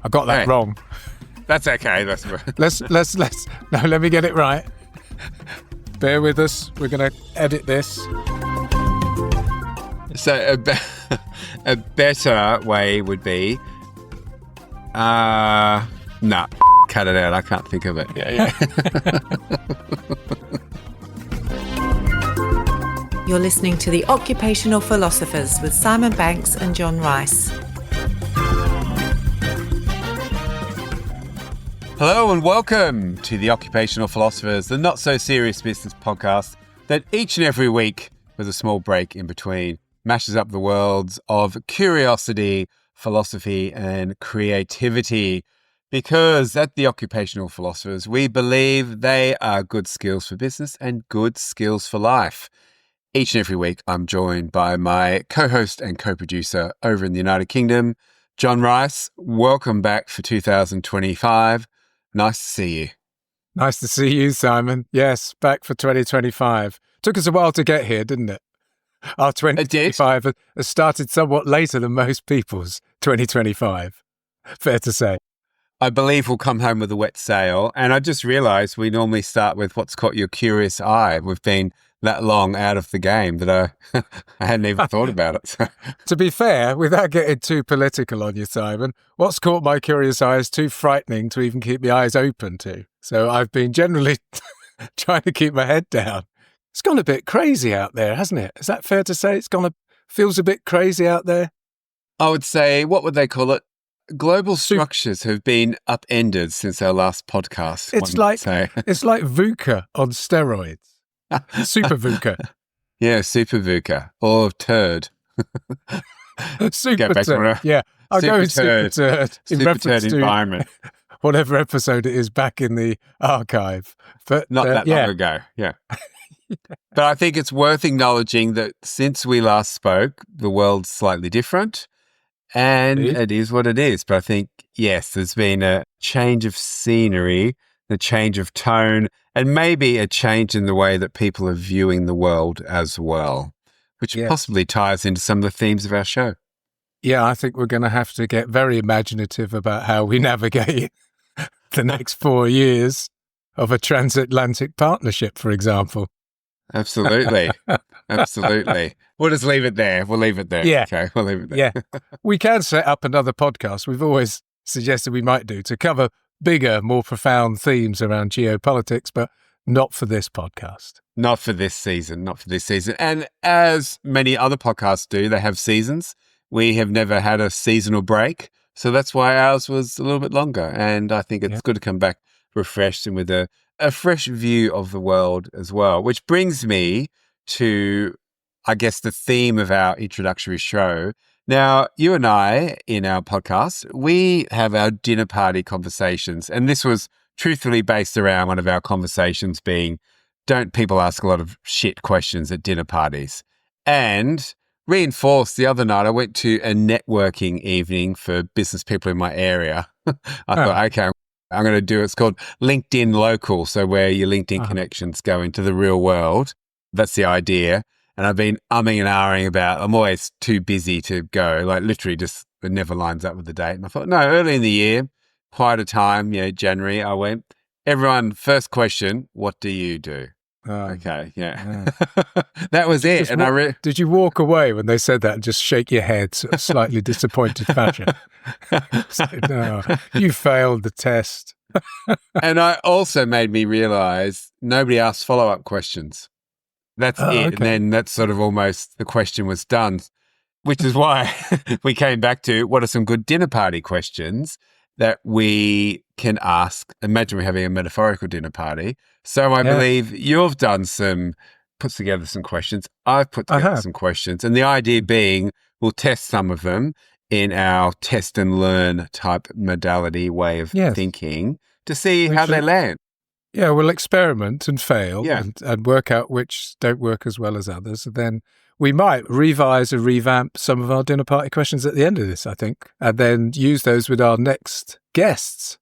I got that wrong. That's okay. Let me get it right. Bear with us. We're going to edit this. So a better way would be, cut it out. I can't think of it. Yeah. You're listening to the Occupational Philosophers with Simon Banks and John Rice. Hello and welcome to the Occupational Philosophers, the not-so-serious business podcast that each and every week, with a small break in between, mashes up the worlds of curiosity, philosophy, and creativity. Because at the Occupational Philosophers, we believe they are good skills for business and good skills for life. Each and every week, I'm joined by my co-host and co-producer over in the United Kingdom, John Rice. Welcome back for 2025. Nice to see you. Nice to see you, Simon. Yes, back for 2025. Took us a while to get here, didn't it? Our 2025 has started somewhat later than most people's 2025. Fair to say. I believe we'll come home with a wet sail. And I just realised we normally start with what's caught your curious eye. We've been that long out of the game that I hadn't even thought about it. So. To be fair, without getting too political on you, Simon, what's caught my curious eye is too frightening to even keep my eyes open to. So I've been generally trying to keep my head down. It's gone a bit crazy out there, hasn't it? Is that fair to say? Feels a bit crazy out there? I would say, what would they call it? Global structures have been upended since our last podcast. It's like VUCA on steroids. Super VUCA. Yeah, super VUCA. Or turd. Super turd. Yeah, I'll go with super turd. In super reference turd to environment. Whatever episode it is back in the archive. But not that long ago, yeah. But I think it's worth acknowledging that since we last spoke, the world's slightly different. And it is what it is. But I think, yes, there's been a change of scenery, a change of tone, and maybe a change in the way that people are viewing the world as well, which possibly ties into some of the themes of our show. Yeah, I think we're going to have to get very imaginative about how we navigate the next 4 years of a transatlantic partnership, for example. Absolutely. Absolutely. We'll just leave it there. Yeah. Okay, we'll leave it there. Yeah. We can set up another podcast. We've always suggested we might do to cover bigger, more profound themes around geopolitics, but not for this podcast. Not for this season. And as many other podcasts do, they have seasons. We have never had a seasonal break. So that's why ours was a little bit longer. And I think it's good to come back refreshed and with a fresh view of the world as well, which brings me to, I guess, the theme of our introductory show. Now, you and I, in our podcast, we have our dinner party conversations, and this was truthfully based around one of our conversations being, don't people ask a lot of shit questions at dinner parties? And reinforced the other night, I went to a networking evening for business people in my area. I thought, okay, I'm going to do it's called LinkedIn Local, so where your LinkedIn connections go into the real world. That's the idea. And I've been umming and ahhing about, I'm always too busy to go, like literally just it never lines up with the date. And I thought, no, early in the year, quite a time, January, I went, everyone, first question, what do you do? Okay, yeah. That was it. And did you walk away when they said that and just shake your head, sort of slightly disappointed fashion? So, no, you failed the test. And I also made me realize nobody asked follow-up questions. That's it. Okay. And then that's sort of almost the question was done, which is why we came back to what are some good dinner party questions that we can ask. Imagine we're having a metaphorical dinner party. So I believe you've put together some questions. I've put together some questions. And the idea being we'll test some of them in our test and learn type modality way of thinking to see how they land. Yeah, we'll experiment and fail and work out which don't work as well as others. And then we might revise or revamp some of our dinner party questions at the end of this, I think, and then use those with our next guests.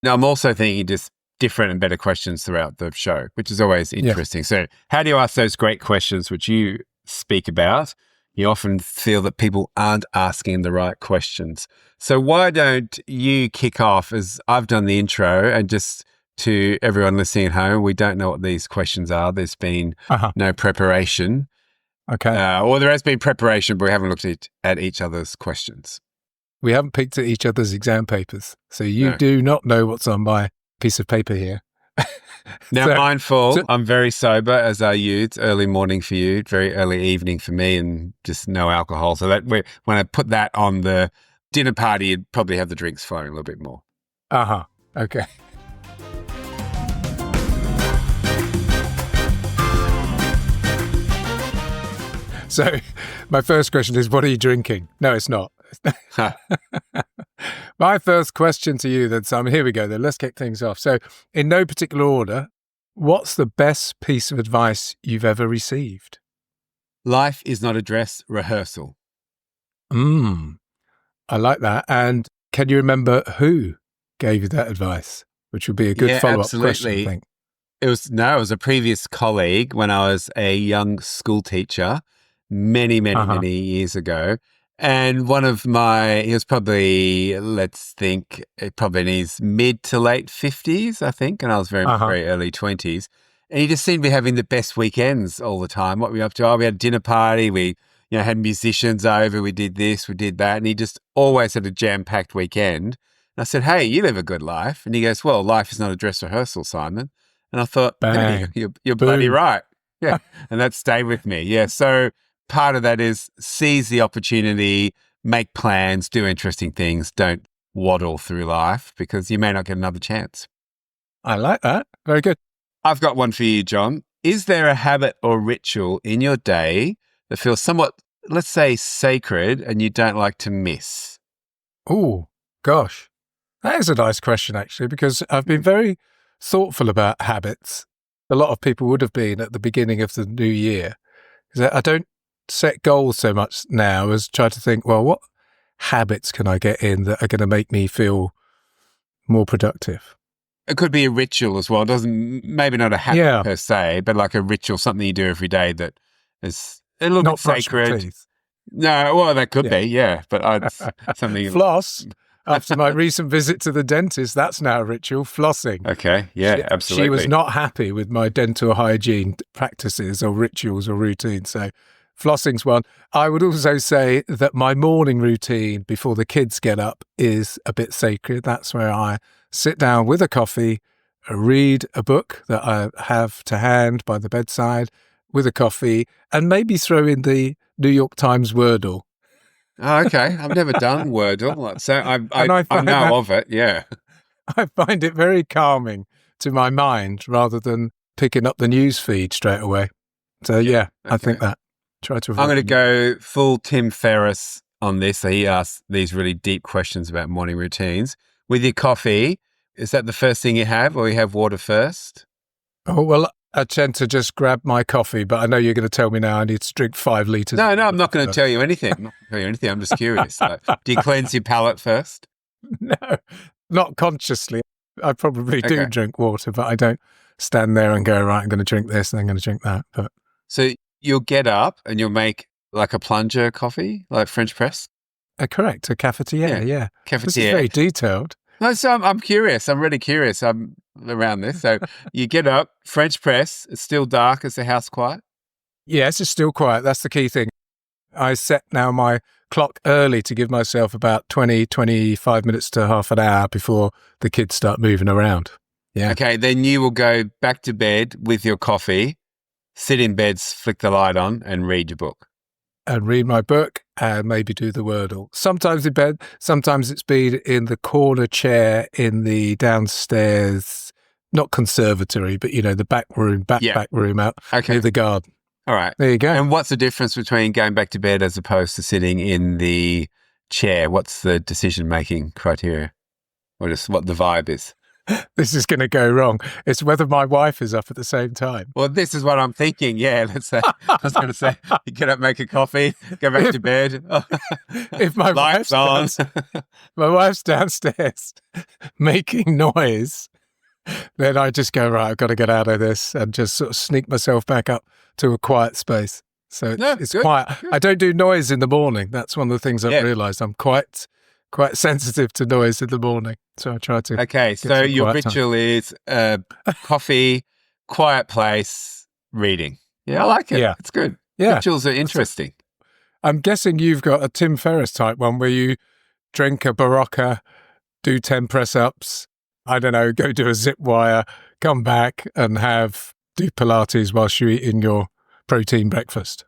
Now, I'm also thinking just different and better questions throughout the show, which is always interesting. So how do you ask those great questions which you speak about You often feel that people aren't asking the right questions. So why don't you kick off, as I've done the intro, and just to everyone listening at home, we don't know what these questions are. There's been no preparation. Okay. Or there has been preparation, but we haven't looked at each other's questions. We haven't picked at each other's exam papers. So you No. do not know what's on my piece of paper here. Now, mindful, I'm very sober, as are you. It's early morning for you, very early evening for me, and just no alcohol. So that when I put that on the dinner party, you'd probably have the drinks flowing a little bit more. Okay. So my first question is, what are you drinking? No, it's not. My first question to you then, Simon, here we go then. Let's kick things off. So in no particular order, what's the best piece of advice you've ever received? Life is not a dress rehearsal. I like that. And can you remember who gave you that advice? Which would be a good follow-up question, I think. It was a previous colleague when I was a young school teacher many years ago. And one of he was probably, let's think, probably in his mid to late 50s, I think. And I was very early 20s. And he just seemed to be having the best weekends all the time. What were we up to? Oh, we had a dinner party. We had musicians over. We did this, we did that. And he just always had a jam-packed weekend. And I said, hey, you live a good life. And he goes, well, life is not a dress rehearsal, Simon. And I thought, hey, you're bloody right. Yeah. And that stayed with me. Yeah. So part of that is seize the opportunity, make plans, do interesting things. Don't waddle through life because you may not get another chance. I like that. Very good. I've got one for you, John. Is there a habit or ritual in your day that feels somewhat, let's say, sacred and you don't like to miss? Oh, gosh. That is a nice question, actually, because I've been very thoughtful about habits. A lot of people would have been at the beginning of the new year. I don't set goals so much now as try to think, well, what habits can I get in that are going to make me feel more productive? It could be a ritual as well. It doesn't, maybe not a habit per se, but like a ritual, something you do every day that is a little bit sacred. No, well, that could be, but something. Floss. After my recent visit to the dentist, that's now a ritual, flossing. Okay, absolutely. She was not happy with my dental hygiene practices or rituals or routines, so flossing's one. I would also say that my morning routine before the kids get up is a bit sacred. That's where I sit down with a coffee, read a book that I have to hand by the bedside with a coffee, and maybe throw in the New York Times Wordle. Oh, okay. I've never done Wordle, so I know of it, yeah. I find it very calming to my mind rather than picking up the news feed straight away. So, I think that. Try to avoid I'm going to go full Tim Ferriss on this. So he asks these really deep questions about morning routines. With your coffee, is that the first thing you have or you have water first? Oh, well, I tend to just grab my coffee, but I know you're going to tell me now I need to drink 5 litres. No, I'm not going to tell you anything. I'm just curious. Do you cleanse your palate first? No, not consciously. I probably do drink water, but I don't stand there and go, right, I'm going to drink this and I'm going to drink that. But so you'll get up and you'll make like a plunger coffee, like French press? Correct, a cafetiere, yeah. Cafetiere. This is very detailed. No, so I'm curious. I'm really curious. I'm around this. So you get up, French press. It's still dark. Is the house quiet? Yes, it's still quiet. That's the key thing. I set now my clock early to give myself about 20, 25 minutes to half an hour before the kids start moving around. Yeah. Okay, then you will go back to bed with your coffee, sit in bed, flick the light on, and read your book. And read my book and maybe do the Wordle. Sometimes in bed, sometimes it's been in the corner chair in the downstairs, not conservatory, but, the back room out near the garden. All right. There you go. And what's the difference between going back to bed as opposed to sitting in the chair? What's the decision-making criteria? Or just what the vibe is? This is going to go wrong. It's whether my wife is up at the same time. Well, this is what I'm thinking. Yeah, let's say. I was going to say, you get up, make a coffee, go back to bed. If my lights on, my wife's downstairs making noise, then I just go, right, I've got to get out of this and just sort of sneak myself back up to a quiet space. So No, it's good, quiet. good. I don't do noise in the morning. That's one of the things I've Yeah. realised. I'm quite sensitive to noise in the morning. So I try to. Okay, get so some your quiet time. ritual is coffee, quiet place, reading. Yeah, I like it. Yeah. It's good. Yeah. Rituals are interesting. I'm guessing you've got a Tim Ferriss type one where you drink a Barocca, do 10 press-ups, I don't know, go do a zip wire, come back and do Pilates whilst you're eating your protein breakfast.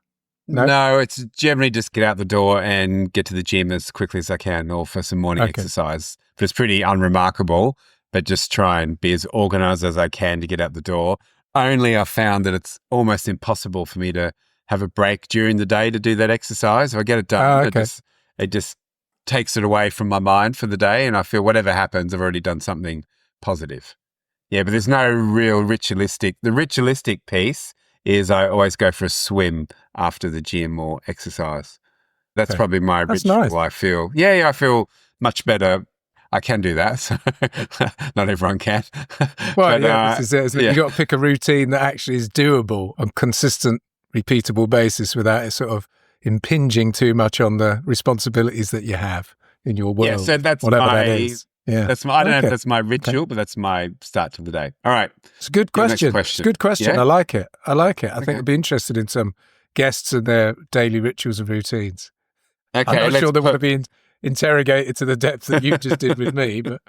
No, it's generally just get out the door and get to the gym as quickly as I can, or for some morning exercise. But it's pretty unremarkable, but just try and be as organized as I can to get out the door. Only I found that it's almost impossible for me to have a break during the day to do that exercise. If I get it done, it just takes it away from my mind for the day, and I feel whatever happens, I've already done something positive. Yeah, but there's no real ritualistic. The ritualistic piece is I always go for a swim after the gym or exercise. That's probably my ritual. Nice. I feel, I feel much better. I can do that. So not everyone can. Well, this is it. You've got to pick a routine that actually is doable on consistent, repeatable basis without it sort of impinging too much on the responsibilities that you have in your world. Yeah, so that's whatever that is. Yeah. I don't know if that's my ritual, but that's my start to the day. All right. It's a good question. It's a good question. Yeah? I like it. I think I'd be interested in some guests and their daily rituals and routines. Okay, I'm not sure they want to be interrogated to the depth that you just did with me, but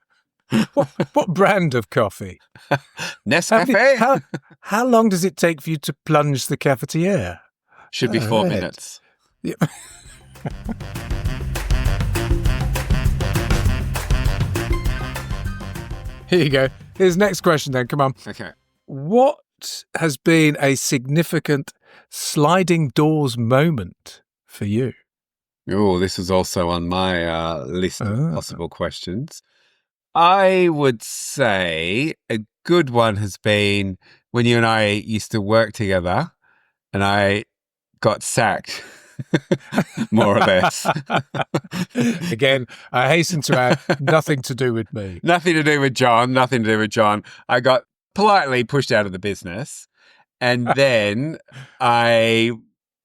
what brand of coffee? Nescafe? How long does it take for you to plunge the cafetiere? Should be 4 minutes. Yeah. Here you go. Here's the next question then. Come on. Okay. What has been a significant sliding doors moment for you? Oh, this is also on my list of possible questions. I would say a good one has been when you and I used to work together and I got sacked, more or less. Again, I hasten to add, nothing to do with me. Nothing to do with John. I got politely pushed out of the business. And then I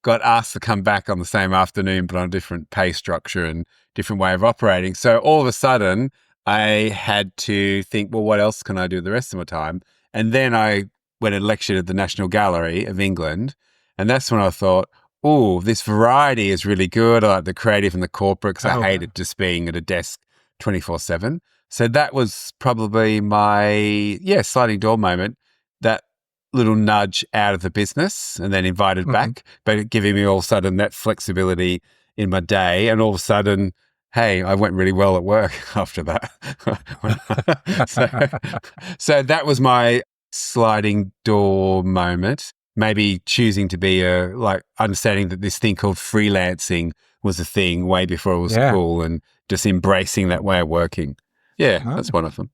got asked to come back on the same afternoon, but on a different pay structure and different way of operating. So all of a sudden, I had to think, well, what else can I do the rest of my time? And then I went and lectured at the National Gallery of England. And that's when I thought, oh, this variety is really good. I like the creative and the corporate because I hated just being at a desk 24/7. So that was probably my, sliding door moment, that little nudge out of the business and then invited back, but giving me all of a sudden that flexibility in my day. And all of a sudden, hey, I went really well at work after that. so that was my sliding door moment. Maybe choosing to be understanding that this thing called freelancing was a thing way before it was cool, and just embracing that way of working. Yeah, that's one of them.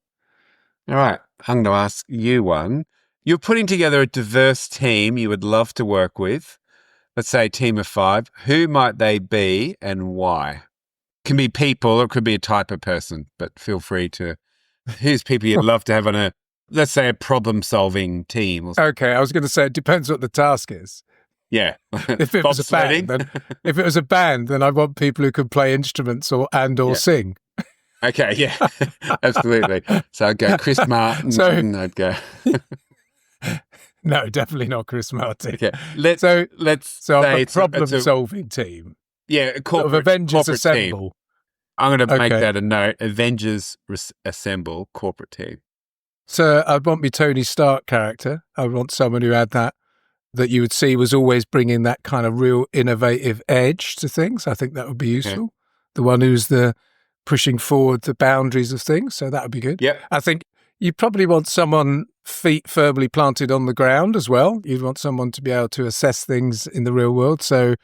All right, I'm going to ask you one. You're putting together a diverse team you would love to work with. Let's say a team of 5. Who might they be and why? It can be people or it could be a type of person, but feel free to. Who's people you'd love to have on a, let's say, a problem-solving team? Or okay, I was going to say it depends what the task is. Yeah. If it was a band, then I want people who can play instruments or sing. Okay, yeah, absolutely. So I'd go Chris Martin. I'd go. No, definitely not Chris Martin. Okay, let's say a problem-solving team. Yeah, a corporate, Avengers Assemble. Team. I'm going to make that a note. Avengers Assemble corporate team. So I'd want me Tony Stark character. I would want someone who had that you would see was always bringing that kind of real innovative edge to things. I think that would be useful. Okay. The one who's pushing forward the boundaries of things. So that would be good. Yeah. I think you probably want someone feet firmly planted on the ground as well. You'd want someone to be able to assess things in the real world. So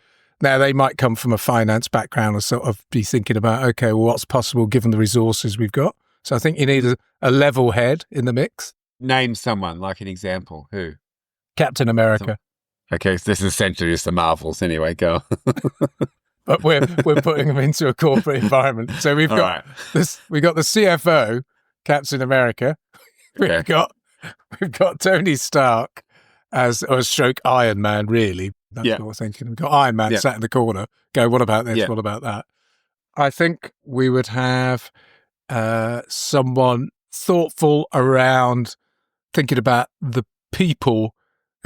now they might come from a finance background and sort of be thinking about, okay, well, what's possible given the resources we've got? So I think you need a level head in the mix. Name someone, like an example. Who? Captain America. Okay, so this is essentially just the Marvels anyway, go. But we're putting them into a corporate environment. So we've got the CFO, Captain America. We've got Tony Stark as Iron Man, really. that sort of thinking. We've got Iron Man sat in the corner, go, what about this? What about that? I think we would have someone thoughtful around thinking about the people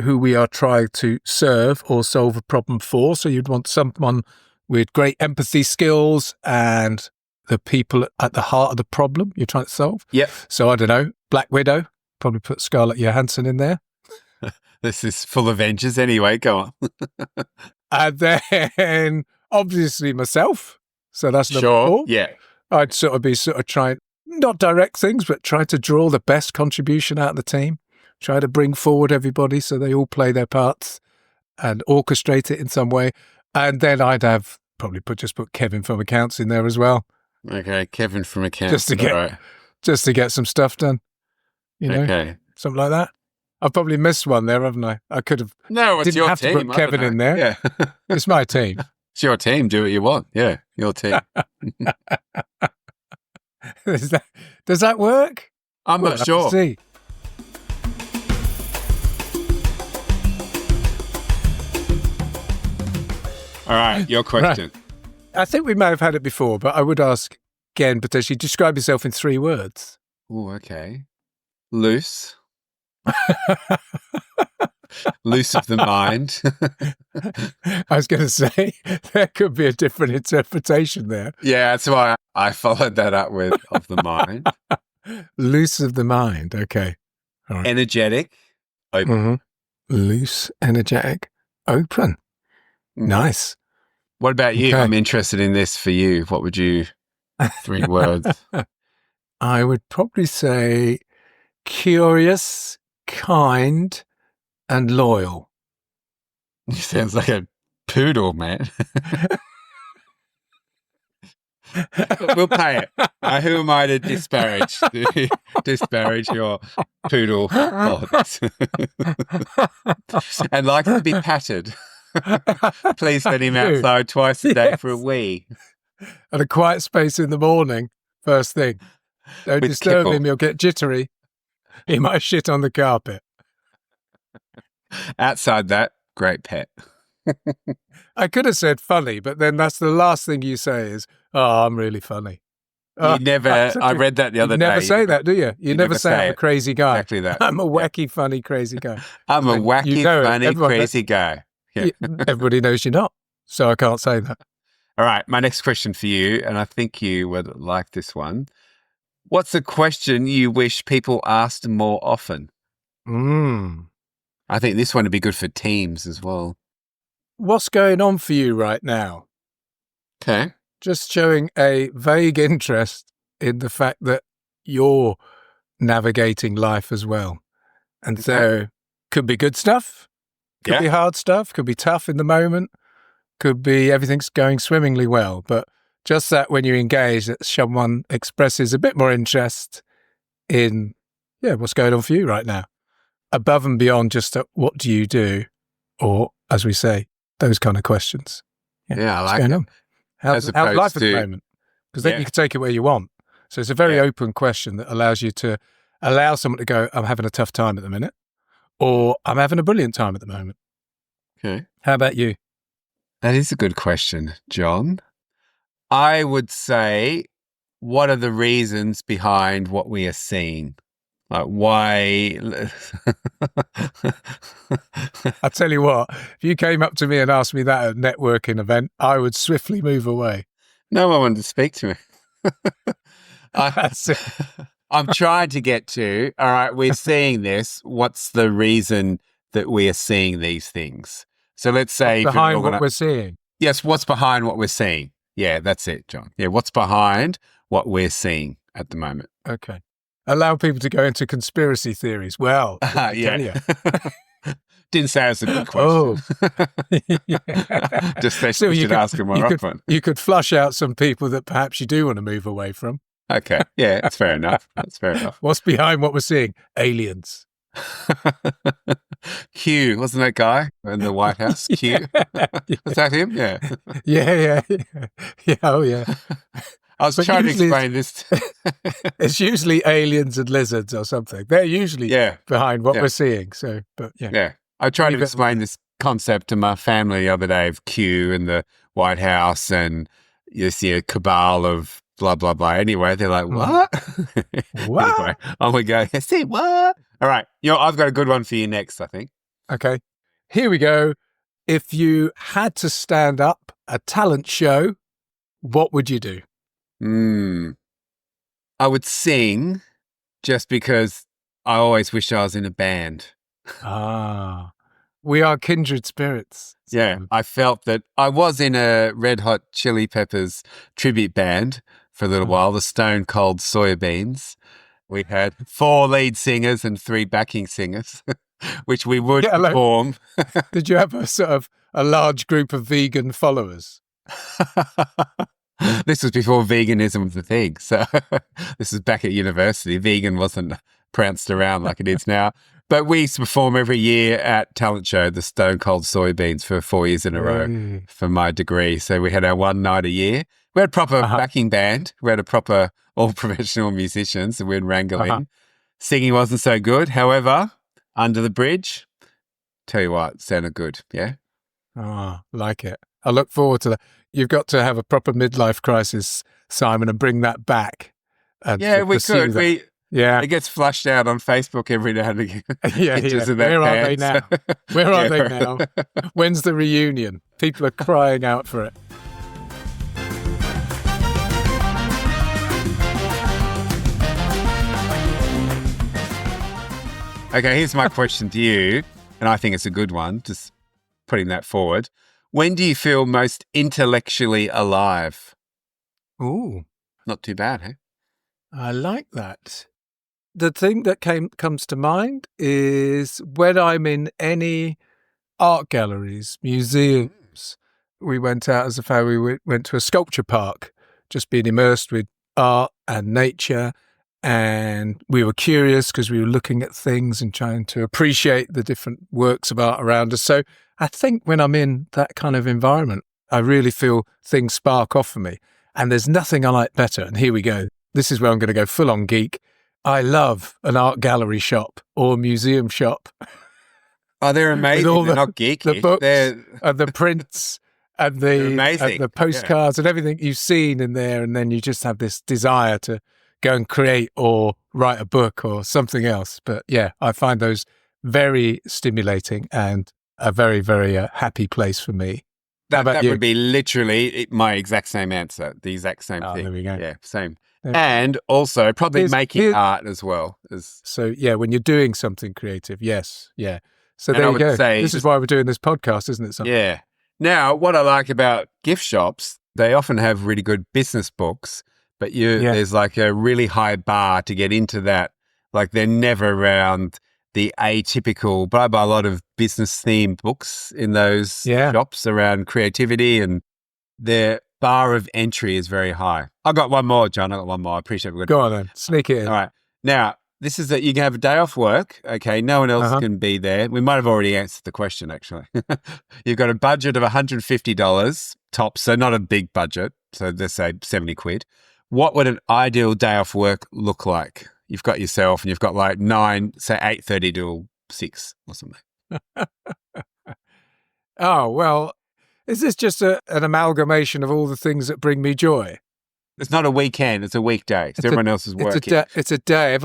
who we are trying to serve or solve a problem for. So you'd want someone with great empathy skills and the people at the heart of the problem you're trying to solve. Yep. So I don't know, Black Widow, probably put Scarlett Johansson in there. This is full Avengers anyway, go on. And then obviously myself. So that's number 4. Yeah. I'd be trying, not direct things, but try to draw the best contribution out of the team. Try to bring forward everybody so they all play their parts and orchestrate it in some way. And then I'd have probably put Kevin from accounts in there as well. Okay, Kevin from accounts. Just to get some stuff done. Something like that. I've probably missed one there, haven't I? I could have. No, it's your team. Didn't have to put Kevin in there. Yeah. It's my team. It's your team. Do what you want. Yeah, your team. Does that work? I'm not sure. See. All right, your question. Right. I think we may have had it before, but I would ask again, potentially, describe yourself in 3 words. Oh, okay. Loose. Loose of the mind. I was going to say, there could be a different interpretation there. Yeah, that's why I followed that up with of the mind. Loose of the mind. Okay. All right. Energetic. Open. Mm-hmm. Loose, energetic, open. Nice. What about you? Okay. I'm interested in this for you. What would you, 3 words? I would probably say curious, kind, and loyal. Sounds like a poodle, man. We'll pay it. Who am I to disparage your poodle qualities? And likes to be patted. Please let him outside twice a day for a wee. And a quiet space in the morning, first thing. Don't disturb him, he'll get jittery. He might shit on the carpet. Outside that, great pet. I could have said funny, but then that's the last thing you say is, oh, I'm really funny. I read that the other day. You never say that, do you? You never say I'm a crazy guy. Exactly that. I'm a wacky, funny, crazy guy. I'm a wacky, funny, crazy guy. Yeah. Everybody knows you're not, so I can't say that. All right, my next question for you, and I think you would like this one. What's a question you wish people asked more often? I think this one would be good for teams as well. What's going on for you right now? Okay. Just showing a vague interest in the fact that you're navigating life as well. And so could be good stuff, could be hard stuff, could be tough in the moment, could be everything's going swimmingly well. But just that when you engage, that someone expresses a bit more interest in, what's going on for you right now, above and beyond just what do you do, or as we say, those kind of questions. I like it. How's life at the moment? Because then you can take it where you want. So it's a very open question that allows you to allow someone to go, I'm having a tough time at the minute, or I'm having a brilliant time at the moment. Okay. How about you? That is a good question, John. I would say, what are the reasons behind what we are seeing? Like, why? I tell you what, if you came up to me and asked me that at a networking event, I would swiftly move away. No one wanted to speak to me. I'm trying to get to, all right, we're seeing this. What's the reason that we are seeing these things? So let's say... What's behind what we're seeing? Yes, what's behind what we're seeing? Yeah, that's it, John. Yeah, what's behind what we're seeing at the moment? Okay. Allow people to go into conspiracy theories. Well, didn't say it was a good question. Just say you should ask them more often. You could flush out some people that perhaps you do want to move away from. Okay. Yeah, that's fair enough. That's fair enough. What's behind what we're seeing? Aliens. Q, wasn't that guy in the White House? Q? Was that him? Yeah. Yeah. Oh, yeah. I was trying to explain this. It's usually aliens and lizards or something. They're usually behind what we're seeing. So, but yeah. I tried to explain this concept to my family the other day of Q and the White House, and you see a cabal of blah, blah, blah. Anyway, they're like, what? What? Anyway, I'm going to go, see, what? All right. I've got a good one for you next, I think. Okay. Here we go. If you had to stand up a talent show, what would you do? I would sing just because I always wish I was in a band. We are kindred spirits. Yeah, I felt that I was in a Red Hot Chili Peppers tribute band for a little while, the Stone Cold Soybeans. We had 4 lead singers and 3 backing singers, which we would perform. Did you have a large group of vegan followers? This was before veganism was a thing. So this is back at university. Vegan wasn't pranced around like it is now. But we used to perform every year at talent show, the Stone Cold Soybeans, for 4 years in a row for my degree. So we had our one night a year. We had a proper backing band. We had a proper all-professional musicians, and we'd wrangle in. Singing wasn't so good. However, Under the Bridge, tell you what, sounded good, yeah? Like it. I look forward to that. You've got to have a proper midlife crisis, Simon, and bring that back. Yeah, we could. It gets flushed out on Facebook every now and again. Pictures of that Where are band, they now? Where are they now? When's the reunion? People are crying out for it. Okay, here's my question to you, and I think it's a good one, just putting that forward. When do you feel most intellectually alive? Ooh. Not too bad, eh? I like that. The thing that comes to mind is when I'm in any art galleries, museums. We went out as a family, we went to a sculpture park, just being immersed with art and nature. And we were curious because we were looking at things and trying to appreciate the different works of art around us. So I think when I'm in that kind of environment, I really feel things spark off for me. And there's nothing I like better. And here we go. This is where I'm going to go full on geek. I love an art gallery shop or museum shop. Oh, they're amazing. They're not geeky. The books and the prints and the postcards and everything you've seen in there. And then you just have this desire to go and create or write a book or something else. But yeah, I find those very stimulating and a very, very happy place for me. That would be literally my exact same answer, the exact same thing. There we go. Yeah, same. And also probably making art as well. So yeah, when you're doing something creative, yes, yeah. So and there you go. Say, this is why we're doing this podcast, isn't it? Something? Yeah. Now, what I like about gift shops, they often have really good business books, but there's like a really high bar to get into that. Like they're never around the atypical, but I buy a lot of business themed books in those shops around creativity, and their bar of entry is very high. I got one more, John. I appreciate it. Go on then. Sneak it in. All right. Now, this is that you can have a day off work. Okay. No one else can be there. We might have already answered the question, actually. You've got a budget of $150 tops, so not a big budget. So let's say 70 quid. What would an ideal day off work look like? You've got yourself and you've got like 8:30 till 6 or something. Oh, well, is this just an amalgamation of all the things that bring me joy? It's not a weekend, it's a weekday. So everyone else is working. It's a day.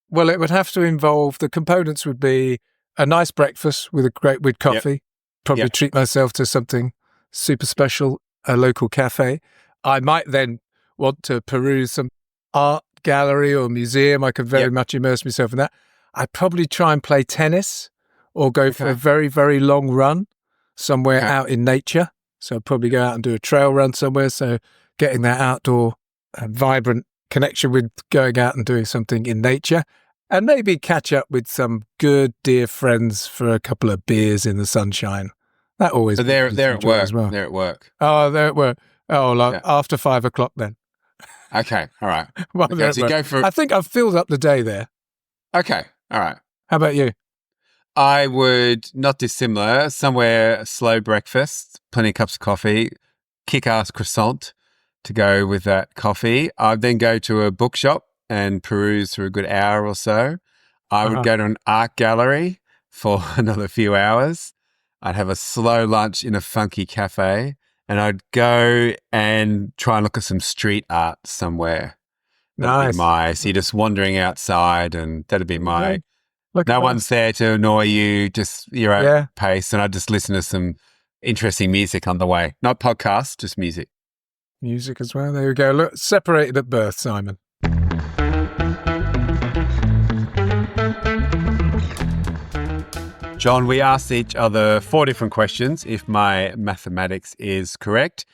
Well, it would have to involve, the components would be a nice breakfast with coffee. Yep. Probably treat myself to something super special, a local cafe. I might then want to peruse some art gallery or museum. I could very much immerse myself in that. I'd probably try and play tennis or go for a very, very long run somewhere out in nature. So I'd probably go out and do a trail run somewhere. So getting that outdoor vibrant connection with going out and doing something in nature, and maybe catch up with some good dear friends for a couple of beers in the sunshine. That always. So they're at work as well. They're at work. Oh, they're at work. Oh, after 5 o'clock then. Okay, all right. Well, so go for. I think I've filled up the day there. Okay, all right. How about you? I would, not dissimilar, somewhere slow breakfast, plenty of cups of coffee, kick-ass croissant to go with that coffee. I'd then go to a bookshop and peruse for a good hour or so. I would go to an art gallery for another few hours. I'd have a slow lunch in a funky cafe, and I'd go and try and look at some street art somewhere. That'd be so you're just wandering outside, and that'd be my, no one's there to annoy you, just your own pace, and I'd just listen to some interesting music on the way. Not podcasts, just music. Music as well. There we go. Look, separated at birth, Simon. John, we asked each other 4 different questions, if my mathematics is correct,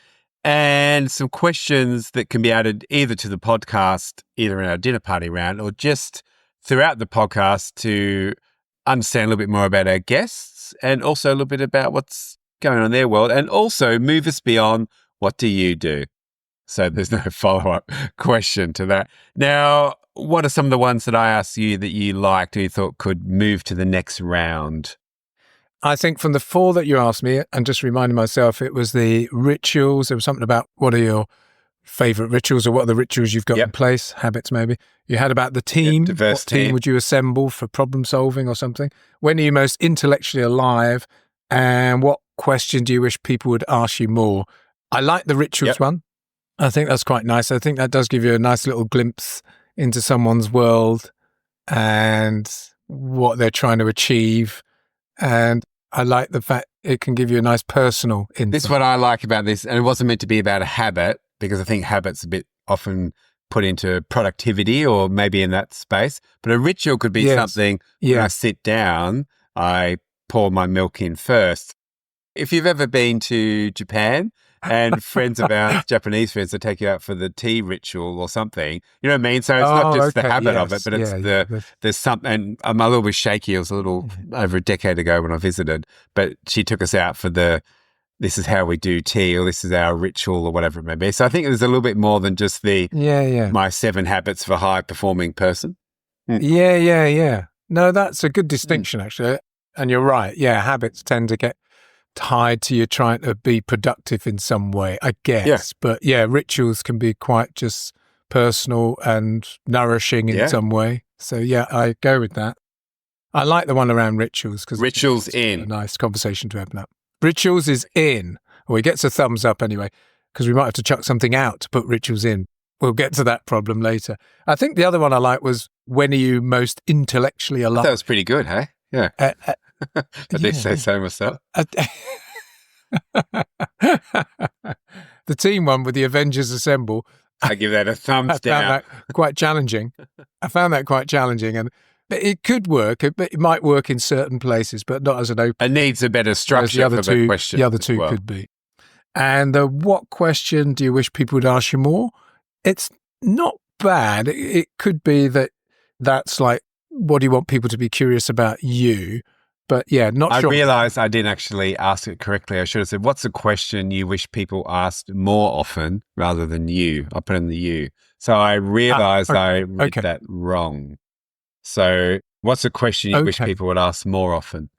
and some questions that can be added either to the podcast, either in our dinner party round, or just throughout the podcast to understand a little bit more about our guests and also a little bit about what's going on in their world, and also move us beyond what do you do? So there's no follow-up question to that. Now, what are some of the ones that I asked you that you liked or you thought could move to the next round? I think from the 4 that you asked me, and just reminding myself, it was the rituals. There was something about what are your favourite rituals, or what are the rituals you've got in place, habits maybe. You had about the team. What team would you assemble for problem solving or something? When are you most intellectually alive? And what question do you wish people would ask you more? I like the rituals one. I think that's quite nice. I think that does give you a nice little glimpse into someone's world and what they're trying to achieve. And I like the fact it can give you a nice personal insight. This is what I like about this. And it wasn't meant to be about a habit, because I think habits a bit often put into productivity or maybe in that space. But a ritual could be something when I sit down, I pour my milk in first. If you've ever been to Japan and friends of ours, Japanese friends, that take you out for the tea ritual or something, you know what I mean? So it's not just the habit of it, but it's there's something, and I'm a little bit shaky. It was a little over a decade ago when I visited, but she took us out for this is how we do tea, or this is our ritual, or whatever it may be. So I think there's a little bit more than just my 7 habits for high performing person. No, that's a good distinction actually. And you're right. Yeah, habits tend to get tied to you trying to be productive in some way, I guess. Yeah. But rituals can be quite just personal and nourishing in some way. So I go with that. I like the one around rituals, because rituals it's in a nice conversation to open up. Rituals is in. Well, he gets a thumbs up anyway, because we might have to chuck something out to put rituals in. We'll get to that problem later. I think the other one I like was, when are you most intellectually alive? That was pretty good, hey? Yeah. At least say so myself. The team one with the Avengers Assemble. I give that a thumbs down. I found that quite challenging. And it could work. It might work in certain places, but not as an open. It needs a better structure for the question. The other two could be. And what question do you wish people would ask you more? It's not bad. It could be that's like, what do you want people to be curious about you? But not sure. I realised I didn't actually ask it correctly. I should have said, what's a question you wish people asked more often, rather than you? I put in the you. So I realised I read that wrong. So what's a question you wish people would ask more often?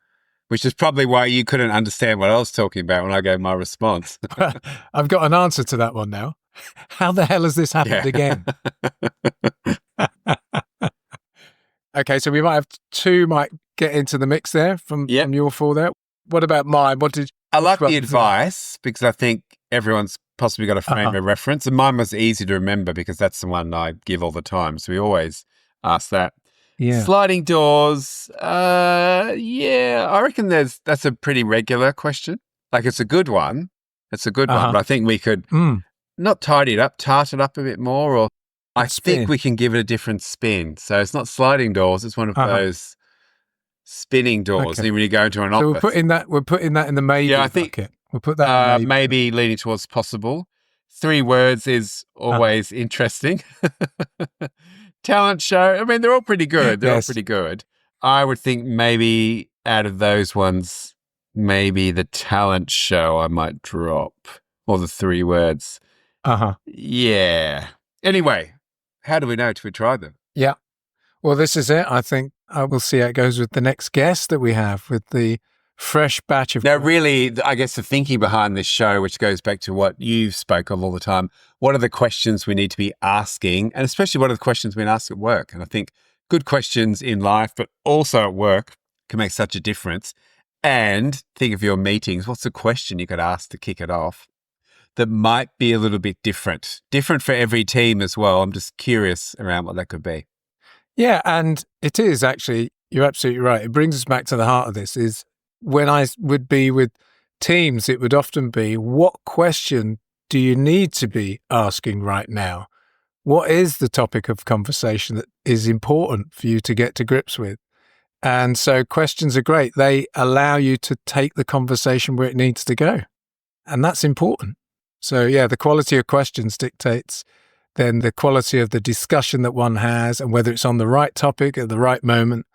Which is probably why you couldn't understand what I was talking about when I gave my response. I've got an answer to that one now. How the hell has this happened again? Okay, so we might have 2 might get into the mix there from your 4 there. What about mine? I like the advice, because I think everyone's possibly got a frame of reference, and mine was easy to remember because that's the one I give all the time. So we always ask that. Yeah. Sliding doors. I reckon that's a pretty regular question. Like, it's a good one. It's a good one, but I think we could not tidy it up, tart it up a bit more, or I think we can give it a different spin. So it's not sliding doors. It's one of those spinning doors. Okay. When you go into an office. So we're putting that in the maybe bucket. We'll put that in maybe leaning towards possible. 3 words is always interesting. Talent show. I mean, they're all pretty good. They're all pretty good. I would think maybe out of those ones, maybe the talent show I might drop, or the 3 words. Yeah. Anyway, how do we know till we try them? Yeah. Well, this is it. I think I will see how it goes with the next guest that we have, with the fresh batch of... Now, really, I guess the thinking behind this show, which goes back to what you spoke of all the time, what are the questions we need to be asking, and especially what are the questions we ask at work? And I think good questions in life, but also at work, can make such a difference. And think of your meetings. What's the question you could ask to kick it off that might be a little bit different for every team as well? I'm just curious around what that could be. Yeah, and it is actually, you're absolutely right. It brings us back to the heart of this is when I would be with teams, it would often be, what question do you need to be asking right now? What is the topic of conversation that is important for you to get to grips with? And so questions are great. They allow you to take the conversation where it needs to go. And that's important. So yeah, the quality of questions dictates then the quality of the discussion that one has and whether it's on the right topic at the right moment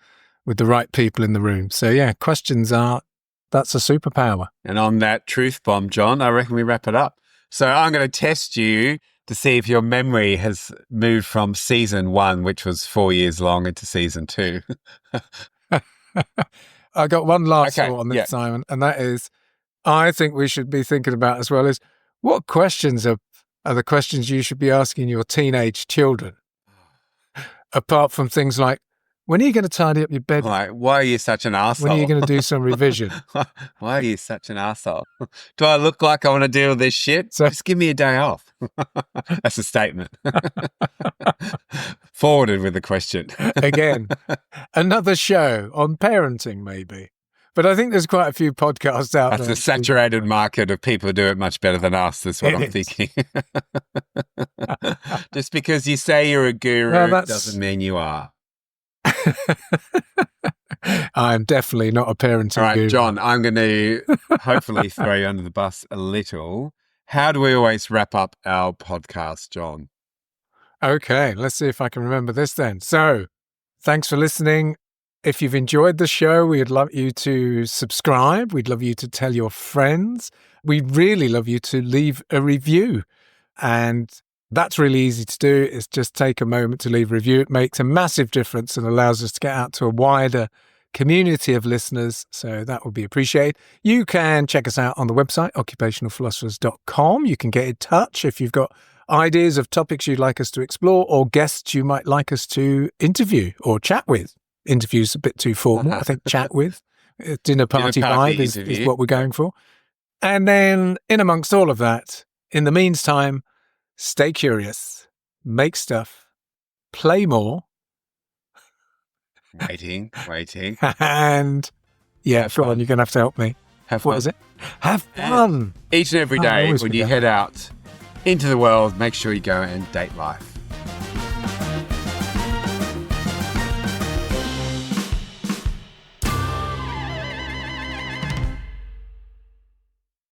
with the right people in the room. So yeah, that's a superpower. And on that truth bomb, John, I reckon we wrap it up. So I'm going to test you to see if your memory has moved from season 1, which was 4 years long, into season 2. I got one last thought on this, Simon, and that is, I think we should be thinking about as well is what questions are the questions you should be asking your teenage children, apart from things like, when are you going to tidy up your bed? Like, why are you such an arsehole? When are you going to do some revision? Why are you such an arsehole? Do I look like I want to deal with this shit? Just give me a day off. That's a statement. Forwarded with a question. Again, another show on parenting, maybe. But I think there's quite a few podcasts out there. That's a saturated market of people who do it much better than us. That's what I'm thinking. Just because you say you're a guru doesn't mean you are. I'm definitely not a parenting All right, guru. John, I'm going to hopefully throw you under the bus a little. How do we always wrap up our podcast, John? Okay, let's see if I can remember this then. So, thanks for listening. If you've enjoyed the show, we'd love you to subscribe. We'd love you to tell your friends. We'd really love you to leave a review. And that's really easy to do. It's just take a moment to leave a review. It makes a massive difference and allows us to get out to a wider community of listeners. So that would be appreciated. You can check us out on the website, occupationalphilosophers.com. You can get in touch if you've got ideas of topics you'd like us to explore or guests you might like us to interview or chat with. Interview's a bit too formal. I think chat with. Dinner party vibe is what we're going for. And then in amongst all of that, in the meantime, stay curious, make stuff, play more. Waiting. And yeah, go on, you're going to have to help me. Have fun. What is it? Have fun. Each and every day when you head out into the world, make sure you go and date life.